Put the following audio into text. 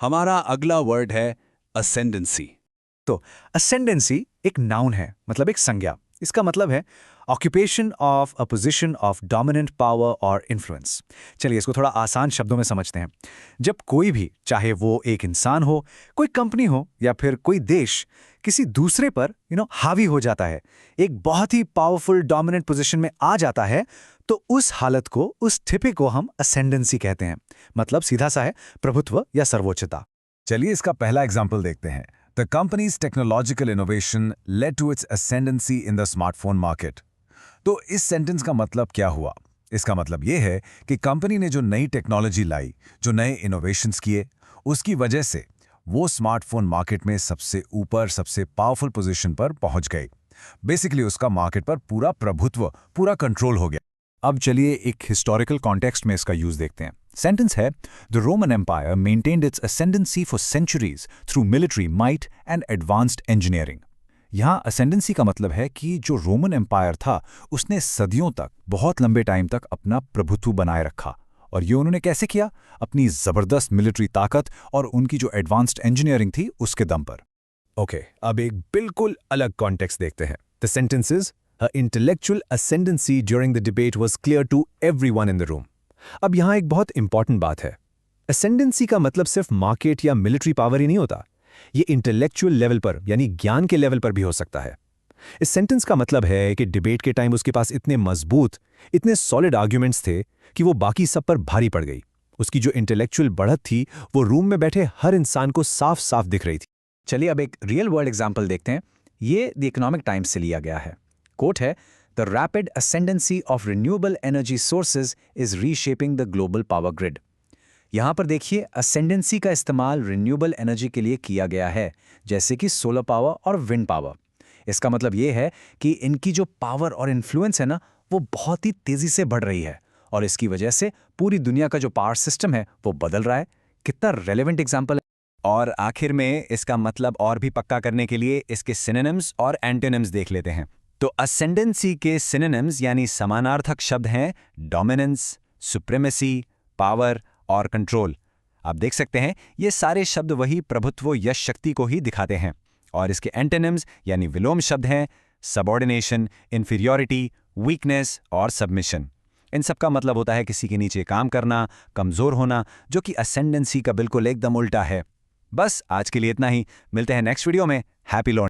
हमारा अगला वर्ड है असेंडेंसी। तो असेंडेंसी एक नाउन है, मतलब एक संज्ञा। इसका मतलब है occupation of a position of dominant power और इन्फ्लुएंस। चलिए इसको थोड़ा आसान शब्दों में समझते हैं। जब कोई भी, चाहे वो एक इंसान हो, कोई कंपनी हो या फिर कोई देश, किसी दूसरे पर हावी हो जाता है, एक बहुत ही पावरफुल डोमिनेंट पोजीशन में आ जाता है, तो उस हालत को, उस स्थिति को हम असेंडेंसी कहते हैं। मतलब सीधा सा है, प्रभुत्व या सर्वोच्चता। चलिए इसका पहला एग्जाम्पल देखते हैं। The company's technological innovation led to its ascendancy in the smartphone market. तो इस सेंटेंस का मतलब क्या हुआ? इसका मतलब ये है कि कंपनी ने जो नई टेक्नोलॉजी लाई, जो नए इनोवेशंस किए, उसकी वजह से वो स्मार्टफोन मार्केट में सबसे ऊपर, सबसे पावरफुल पोजीशन पर पहुंच गई। बेसिकली उसका मार्केट पर पूरा प्रभुत्व, पूरा कंट्रोल हो गया। अब चलिए एक हिस्टोरिकल कॉन्टेक्स्ट में इसका यूज देखते हैं। सेंटेंस है, the Roman empire maintained its ascendancy for centuries through military might and advanced engineering. यहाँ असेंडेंसी का मतलब है कि जो रोमन एम्पायर था, उसने सदियों तक, बहुत लंबे टाइम तक अपना प्रभुत्व बनाए रखा। और ये उन्होंने कैसे किया? अपनी जबरदस्त मिलिट्री ताकत और उनकी जो एडवांस्ड इंजीनियरिंग थी, उसके दम पर। ओके, अब एक बिल्कुल अलग कॉन्टेक्स्ट देखते हैं। The sentence is, her intellectual ascendancy during the debate was clear to everyone in the room. अब यहाँ एक बहुत इंपॉर्टेंट बात है। ascendancy का मतलब सिर्फ मार्केट या मिलिट्री पावर ही नहीं होता, ये इंटेलेक्चुअल लेवल पर, यानी ज्ञान के लेवल पर भी हो सकता है। इस सेंटेंस का मतलब है कि डिबेट के टाइम उसके पास इतने मजबूत, इतने सॉलिड आर्ग्यूमेंट्स थे कि वो बाकी सब पर भारी पड़ गई। उसकी जो इंटेलेक्चुअल बढ़त थी, वो रूम में बैठे हर इंसान को साफ साफ दिख रही थी। चलिए अब एक रियल वर्ल्ड एग्जाम्पल देखते हैं। ये द इकोनॉमिक टाइम्स से लिया गया है। कोट है, the rapid ascendancy of renewable energy sources is reshaping the global power grid. यहां पर देखिए, असेंडेंसी का इस्तेमाल रिन्यूएबल एनर्जी के लिए किया गया है, जैसे कि सोलर पावर और विंड पावर। इसका मतलब ये है कि इनकी जो पावर और इन्फ्लुएंस है ना, वो बहुत ही तेजी से बढ़ रही है, और इसकी वजह से पूरी दुनिया का जो पावर सिस्टम है वो बदल रहा है। कितना रेलेवेंट एग्जाम्पल है। और आखिर में इसका मतलब और भी पक्का करने के लिए इसके सिनोनिम्स और एंटोनिम्स देख लेते हैं। तो असेंडेंसी के सिनोनिम्स यानी समानार्थक शब्द हैं डोमिनेंस, सुप्रीमेसी, पावर और कंट्रोल। आप देख सकते हैं ये सारे शब्द वही प्रभुत्व, यश, शक्ति को ही दिखाते हैं। और इसके एंटोनिम्स यानी विलोम शब्द हैं सबऑर्डिनेशन, इंफीरियॉरिटी, वीकनेस और सबमिशन। इन सब का मतलब होता है किसी के नीचे काम करना, कमजोर होना, जो कि असेंडेंसी का बिल्कुल एकदम उल्टा है। बस आज के लिए इतना ही। मिलते हैं नेक्स्ट वीडियो में। Happy learning.